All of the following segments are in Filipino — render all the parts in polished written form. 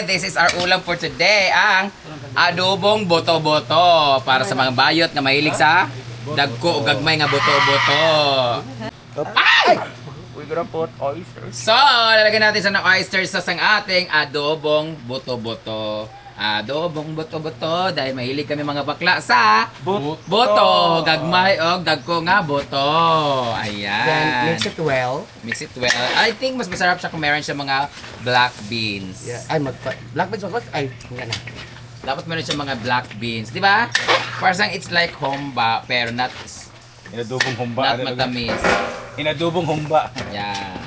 This is our ulam for today, ang adobong boto-boto para sa mga bayot na mahilig sa dagko o gagmay nga boto-boto. Ay! We're gonna put oysters. So, lalagyan natin sa oysters sauce ang ating adobong boto-boto. Adobong boto-boto dahil mahilig kami mga bakla sa boto, gagmay o dagko nga boto. Ayan. Then mix it well. Mix it well. I think mas masarap siya kung meron siya mga black beans. Yeah. Ay, black beans what? Ay, nga na. Dapat meron siya mga black beans, di ba? Parang it's like humba, pero not Inadobong humba. matamis. Inadobong humba. Yeah.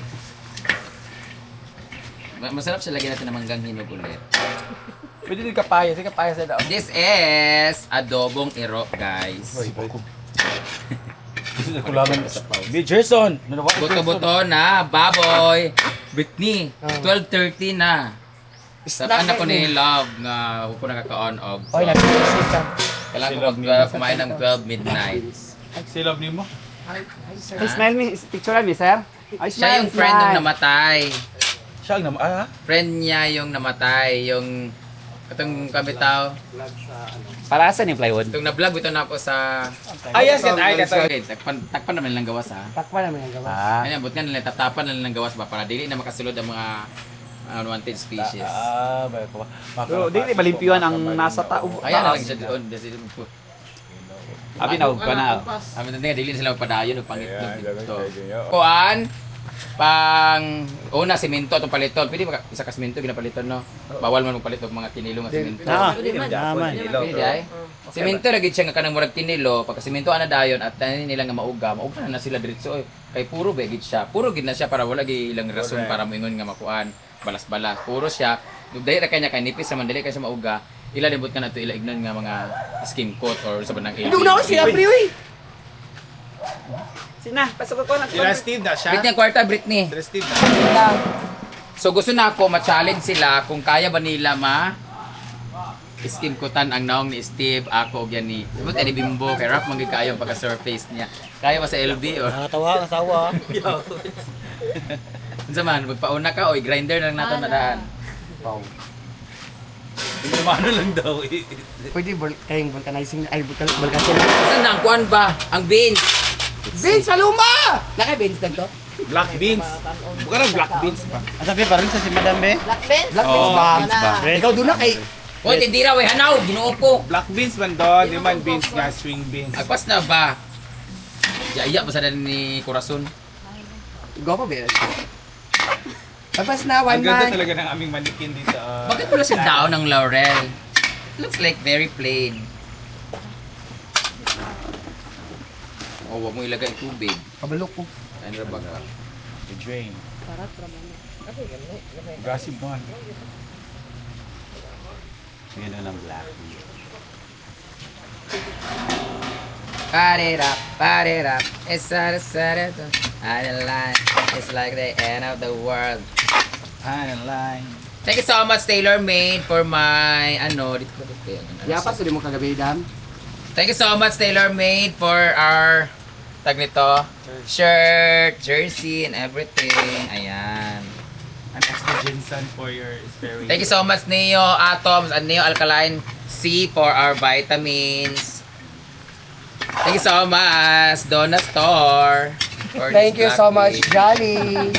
Masarap siya lagyan natin ng manggang hinog ulit. Pwede din kapaya. Sige kapaya sa daon. This is adobong iro, guys. Gusto na kulangan. Jason! Boto-boto na, baboy. Britney, 12:30 na. Sa anak ko ni Love nga huwag ko nakaka-on og. Oy, nag-isip ka. Kailangan ko kumain ng 12 midnight. Silab ni mo? Hi, sir. Hey, smile me. Picture me, sir. Ay, Siya yung friend nung namatay. Siya ang naman. Friend niya yung namatay, yung itong kabitaw. Para saan yung plywood? Itong na-vlog ito na ako sa... Yes, yan. Ay, kato. Takpan naman lang gawas ha. Takpan naman yung gawa. Ayan, buti nga nila, tatapan na lang gawas ba para dili na makasulod ang mga unwanted species. Bayo ko ba? Pero di malimpyuan ang nasa tao. Ayan na lang siya doon. Abi na pa na. Amin na dili na sila magpadayon ng pangitlog dito. Kuan, pang una simento atong paliton. Pwede ba isa ka simento ginapaliton no? Bawal man magpalit og mga tinilo nga simento. Daman. Pwede ay. Simento ra gid siya nga kanang murag tinilo, pagka simento ana dayon at tanan nila nga mauga na sila diretso oy. Kay puro ba gid siya. Puro gid na siya para wala gid ilang rason para moingon nga makuan. Balas-balas. Puro siya. Dugday ra kanya kay nipis naman dili kay siya mauga. Ila libot ka na to ila ignon nga mga skin coat or sa banang Hindi na ako siya, Priwi! Sina, pasok ko na. Sila Steve na siya. Britney kwarta Britney. Sila Steve na. So gusto na ako ma-challenge sila kung kaya ba nila skin coatan ang naong ni Steve, ako og yan ni. Sabot ni Bimbo kay rap manggi kayo pagka surface niya. Kaya ba sa LB or Nakatawa, kasawa. unsa man magpauna ka oy grinder lang nato na daan. Ano lang daw eh. Pwede kayong vulcanizing, ay vulcanizing. Saan na ang kuan ba? Ang beans. Beans sa luma! Naka-beans lang to? Black beans. Bukan na black beans pa. Asabi pa rin sa si Madam Be. Black beans ba? Ikaw doon na kay... Oy tindira way hanaw Ginoo ko. Black beans man doon. Di man beans nga, string beans. Agpas na ba? Yaya ba sa ni Corazon? Go pa ba? Tapos na, Ang one ganda man. talaga ng aming manikin dito. Bakit wala siya daon ng laurel? Looks like very plain. Oh, wag mo ilagay tubig. Pabalok ko. Ano ba ka? Drain. Gasib mo. Yan na ng black. Pat it up, it's I don't lie, it's like the end of the world. Line. Thank you so much, Taylor Made, for my, dito. Yapas, hindi mo kagabi, Dam. Thank you so much, Taylor Made, for our, tag nito, shirt, jersey, and everything. Ayan. An extra ginseng for your sparing. Thank you so much, Neo Atoms and Neo Alkaline C for our vitamins. Thank you so much, Donna Store. for Thank this you so black much, tea. Johnny.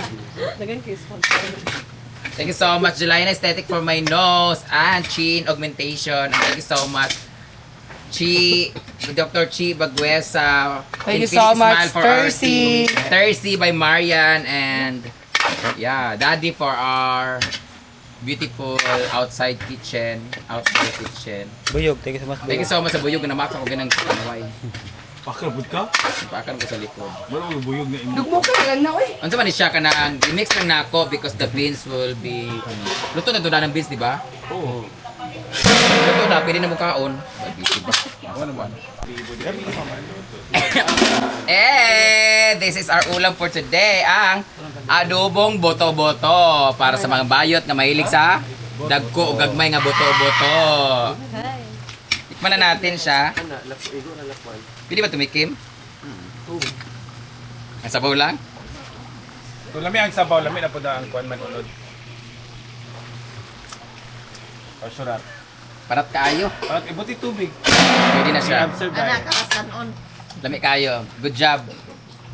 Thank you so much, Jelina Aesthetic for my nose and chin augmentation. And thank you so much, Dr. Chi Baguesa. Thank you Infinity so much, Smile for our Thursday. team. Thursday by Marian and Daddy for our beautiful outside kitchen. Buyog, thank you so much. Thank you so much sa buyog na namaksa ko ganang kanaway. Pakarabot ka? Pakan ko sa likod. Wala mo buyog na imo. Dugmo ka lang na, oy. Ano man siya ka na i-mix lang na ako because the beans will be luto na doon ng beans, di ba? Oo. Luto na, pwede na mo kaon. Ano naman? This is our ulam for today, ang adobong boto-boto para sa mga bayot na mahilig sa dagko o gagmay nga boto-boto. Tikman na natin siya. Pwede ba tumikim? Ang sabaw lang? Kung lami ang sabaw, lami na po da ang kuan man unod. Or surat. Parat kaayo. Parang ibuti tubig. Pwede na siya. Anak, kakasanon. Lami kayo. Good job.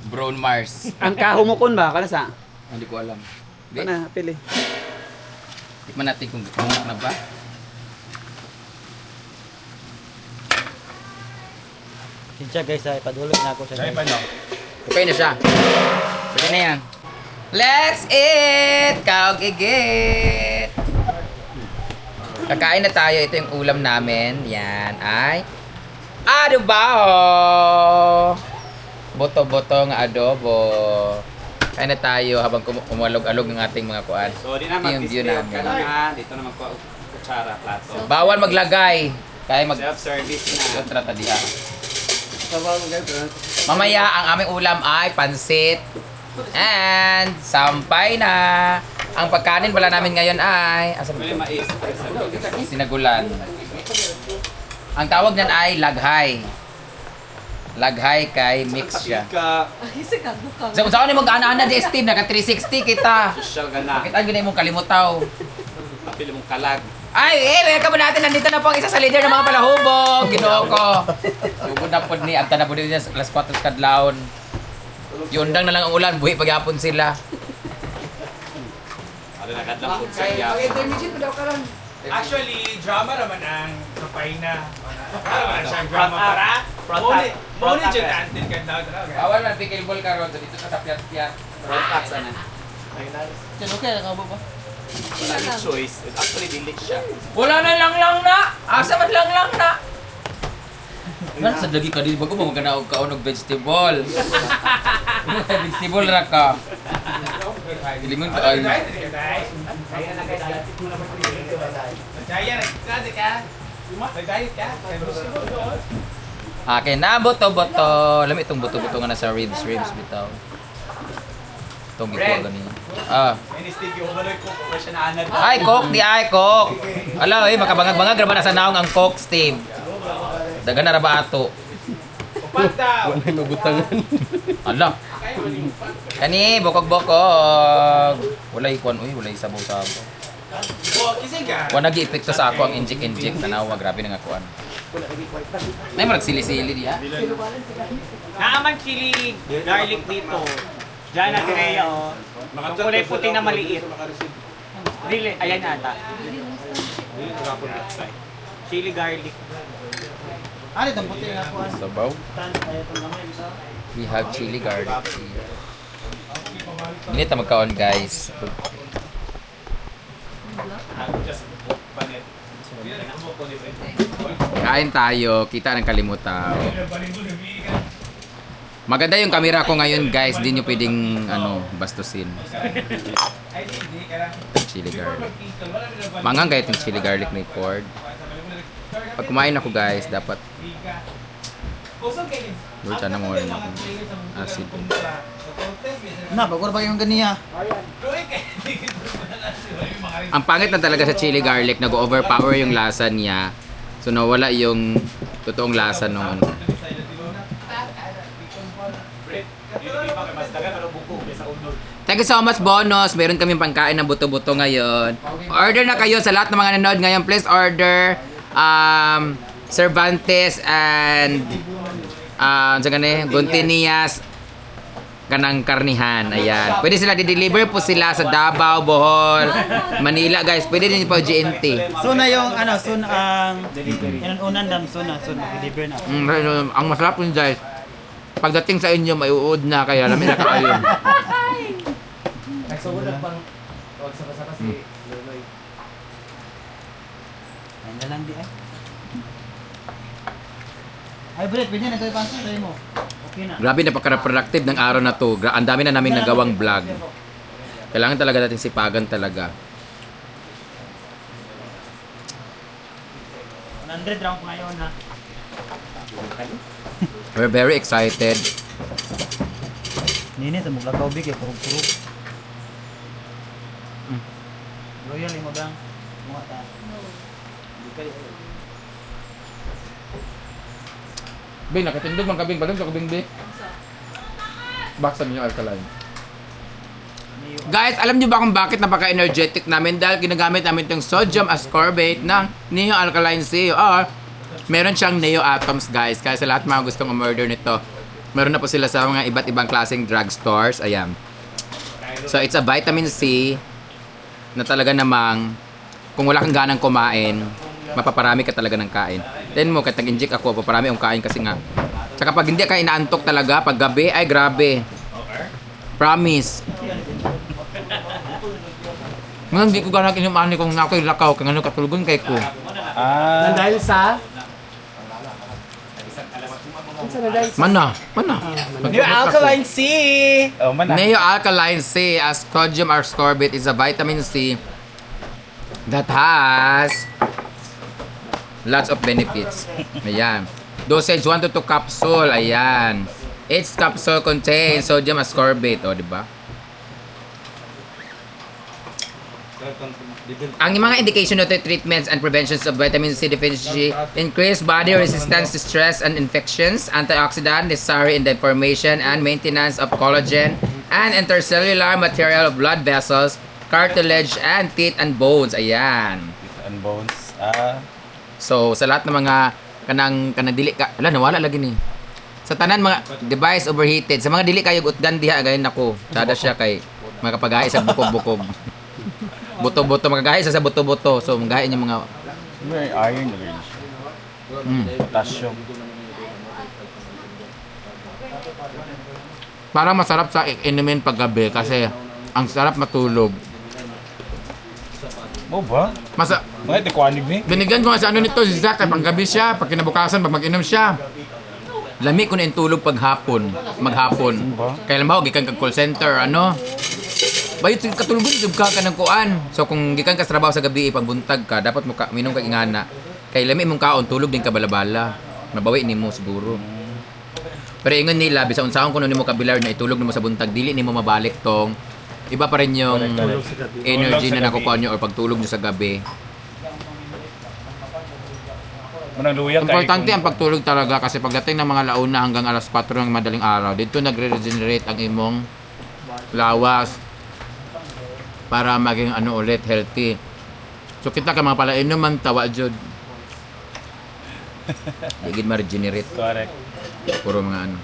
Brown Mars. Ang kahumukon ba? Kana sa? Hindi ko alam. Hindi. Kana, pili. Tikman natin kung bumuk na ba. Sinsya guys, ipadulog na ako sa Dahil pa no? Okay na siya. Pwede na yan. Let's eat! Kaugigit! Kakain na tayo. Ito yung ulam namin. Yan ay adobo! Boto-boto nga adobo. Kain na tayo habang umalog-alog ng ating mga kuan. So, di na Ito yung view namin. Kailangan, dito naman ko kutsara, plato. Bawal maglagay. Kaya mag... Self-service na. Trata diha. Mamaya ang aming ulam ay pansit. And sampay na. Ang pagkanin pala namin ngayon ay May mais. sinagulan. Ang tawag niyan ay laghay. Laghay kay mix siya. Ay, sa kagukang. So, saan ni mag-ana-ana di Steve? Naka 360 kita. Social ka na. Bakit ang ginay mong kalimutaw? Kapili mong kalag. Ay, welcome natin. Nandito na po ang isa sa leader ng mga palahubog. Ginoo ko. Sugod na po ni, agta na po din niya alas 4 kadlawon. Yundang na lang ang ulan, buhi pagyapon sila. Ano na kadlang food sa iya. Actually, drama naman ang kapay na. Para naman siyang drama para. Muna dyan natin ka daw. Bawal man pickleball karon dito sa piyat-piyat. Rotax na. Okay, nakabo ba? Wala yung choice. Actually, delete siya. Wala na lang na. Asa man lang na. Nan sa dagi ka dili bago mo magkanaog ka og vegetable. Vegetable ra ka. Dilingon ka ay. Akin na boto-boto. Alam mo itong boto-boto nga nasa ribs bitaw. Itong gikuha gani. Ay, coke di ay coke. Ala, makabangag-bangag ra ba nasa naong ang coke, Steve? Dagan na ra ba ato? Pagdaw! Ala. Kani bokog-bokog. Walay kwan walay sabaw-sabaw. Kising ka? Wa nag-epekto sa ako ang inject tanawa grabe na nga kuan. May marag sili-sili diha. Naaman chili garlic dito. Diyan na Tireya oh. Yung kulay puti na maliit. Dili, ayan ata. Chili garlic. Ano itong puti na po? Sabaw. We have chili garlic here. Init na magkaon guys. Kain tayo, kita ng kalimutaw. Maganda yung camera ko ngayon guys, hindi nyo pwedeng bastusin. Chili garlic. Mangang kahit yung chili garlic ni Ford. Pag kumain ako guys, dapat siya na mo rin ako acid. Na, bagor ba yung ganiya? Ang pangit na talaga sa chili garlic, nag-overpower yung lasa niya. So nawala yung totoong lasa nung Thank you so much, Bonus. Meron kaming pangkain ng buto-buto ngayon. Order na kayo sa lahat ng mga nanonood ngayon. Please order Cervantes and Gontinias kanang karnihan. Ayan. Pwede sila di-deliver po sila sa Davao, Bohol, Manila, guys. Pwede din po GNT. Soon na yung soon ang unan dam soon mag-deliver na. Ang masarap yun, guys. Pagdating sa inyo, may uod na. Kaya namin nakakayon. Ayun na lang di ay. Ay, Brett, pwede na ito ipansin tayo mo. Okay na. Grabe, napaka-productive ng araw na to. Ang dami na namin nagawang vlog. Kailangan talaga natin sipagan talaga. 100 round ngayon ha. We're very excited. Nini, sa mugla kaubig eh, kurug-kurug. Royal, imo bang? Mga ta. Bing, nakatindog man kabing. Balang sa kabing, Bing. Baksan niyo alkaline. Guys, alam niyo ba kung bakit napaka-energetic namin? Dahil ginagamit namin itong sodium ascorbate ng Neo Alkaline Sea or meron siyang Neo Atoms, guys. Kaya sa lahat mga gustong umorder nito, meron na po sila sa mga iba't ibang klaseng drugstores. Ayan. So, it's a vitamin C na talaga namang kung wala kang ganang kumain, mapaparami ka talaga ng kain. Then mo, kahit nag-inject ako, paparami yung kain kasi nga. Tsaka pag hindi ka inaantok talaga, pag gabi, ay grabe. Promise. Nga, hindi ko ganang inumani kung ako'y lakaw, kung ano katulugon kay ko. Nang dahil sa... Ano sa dahil sa... Mana. New Alkaline Sea! Oh, Neo Alkaline C as sodium ascorbate is a vitamin C that has lots of benefits. Ayan. Dosage 1 to 2 capsule. Ayan. Each capsule contains sodium ascorbate. O, diba? Ang mga indication of the treatments and preventions of vitamin C deficiency increase body resistance to stress and infections, antioxidant necessary in the formation and maintenance of collagen and intercellular material of blood vessels, cartilage, and teeth and bones. Ayan. And bones. So, sa lahat ng mga kanang dili ka, ala nawala lagi ni. Sa tanan mga device overheated, sa mga dili kayo utgan diha gayon nako. Sada siya kay makapagahi sa bukob-bukob. Buto-buto magagahi sa buto-buto. So, magahin yung mga May iron na rin siya. Potassium. parang masarap sa inumin paggabi kasi ang sarap matulog. Mo ba? Masa Mga tikwanig ni. binigyan ko nga sa ano nito, si Zach, pag gabi siya, pag kinabukasan, pag mag-inom siya. Lami ko na yung tulog maghapon. Kaya lang ba, gikan kag call center, ano? Bayot katulugon, ka ng kuan. So kung gikan ka sa trabaho sa gabi, pagbuntag ka, dapat mo minom ka ingana. Kaya lami mong kaon, tulog din ka balabala. Mabawi ni mo siguro. Pero ingon nila, bisang unsaon kuno nimo kabilar na itulog nimo sa buntag, dili nimo mabalik tong iba pa rin yung energy na nakukuha nyo or pagtulog nyo sa gabi. Manang luya Importante ang pagtulog talaga kasi pagdating ng mga launa hanggang alas 4 ng madaling araw, dito nagre-regenerate ang imong lawas para maging ano ulit, healthy. So kita ka mga palainom man tawa jud. Digid ma-regenerate. Correct. Puro mga ano.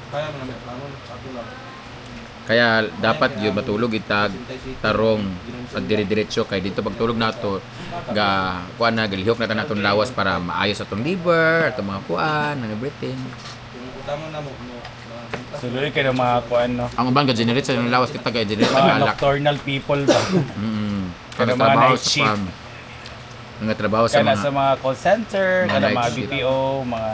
Kaya dapat yun matulog itag tarong pag dire-diretso kay dito pagtulog nato ga kuan na galihok na naton lawas para maayos atong liver, atong mga kuan, and everything. Suloy kayo ng mga kuan, no? Ang uban ga generate sa lawas kita ga generate Mga ang alak. nocturnal people ba? Kaya mga trabaho night sa shift. farm. Mga trabaho sa Kaya sa mga mga call center, mga kaya night mga shift. BPO, mga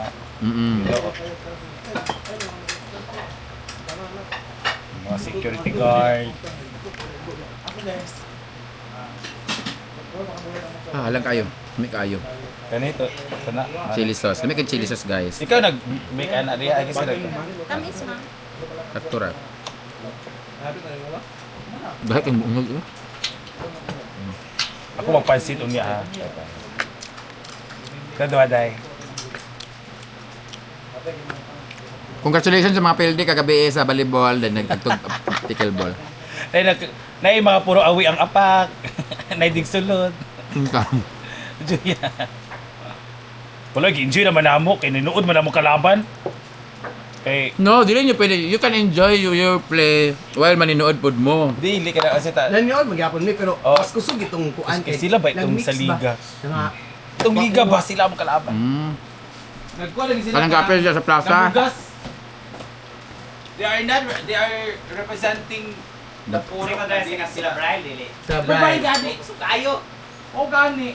mga security guard. alang kayo. May kayo. Ganito, sana. Chili sauce. Lamig ang chili sauce, guys. Ikaw nag-make an area, ay kasi Tamis, ma. Katura. Dahil kang bungol ito. ako magpansit unya ha. Kadwa day. Congratulations sa mga pildi kagabi sa volleyball then nagtugtog pickleball. Nay mga puro awi ang apak. Nay dig sulod. Juya. Wala, enjoy naman namo. Kaya ninuod man namo kalaban. Kay, No, dili nyo pwede. You can enjoy your play while maninood pod mo. dili ka na kasi ta. Naniol, magyapon mi, pero Oh. mas kusog itong kuan. Eh, sila ba itong nag-mix sa liga? Nga, Itong liga ba sila mo kalaban? Nagkuha lagi sila. Parang kapel siya sa plaza. Namugas. They are representing the poor of the sila Brian, dili. sa Ano ba bride. gani? Tayo. O gani.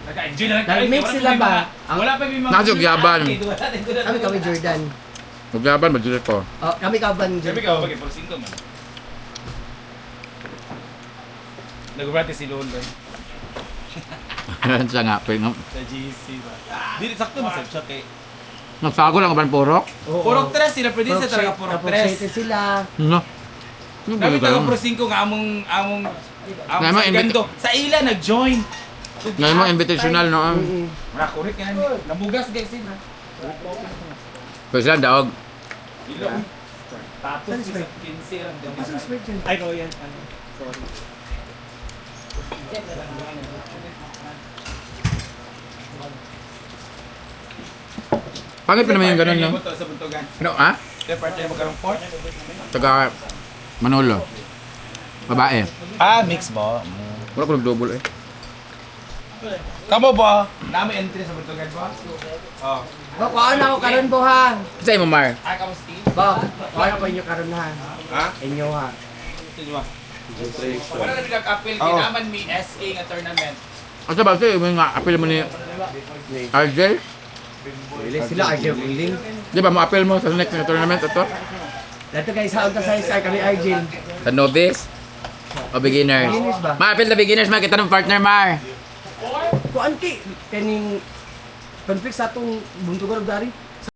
Nag-enjoy na Nag-mix sila ba? Wala pa may mga... Nasugyaban. Kami Jordan. Maglaban, madulit ko. Oh, kami kaban Sabi Jordan. ka, pag-porsinto man. Nag-rati si Lolo Yan siya nga. sa GC ba? Dili, sakto masab siya kay... Nagsago lang ba purok? Purok tres sila, pwede sa talaga purok tres. sila. No. Kami taga Pro 5 nga among Ngayon mo, sa ganito. Sa ila nag-join. Ngayon mo, invitational, no? Wala, correct yan. Nabugas guys sila. Pwede sila daog. Ilo. Tapos sa 15 ram din. Ay, Royan. Pangit pa naman yung ganun, no? Sa buntugan. Ano, ha? Kaya partner mo karong pork. Taga Manolo. Babae. Ah, mix mo. Wala ko nag-double eh. Kamo ba? Nami entry sa buntugan ba? Oh. Ba, kuhaan ako karon po ha. Sa'yo mo, Mar. Ah, kamo Steve? Ba, kuhaan ako inyo karon ha. Ha? Inyo ha. Sino ba? Wala na nag-appeal Oo. kinaman mi SK nga tournament. Asa ba? Sa'yo mo nga, apel mo ni RJ? Sila ay building. Di ba, mo-apel mo sa next na tournament ito? Dito guys, sa unta sa isa kami Arjun. Sa novice? O beginners? Beginners ba? Ma-apel na beginners, ma. Kita ng partner, Mar. Kuhaan ki kaning conflict sa atong buntugan og dari.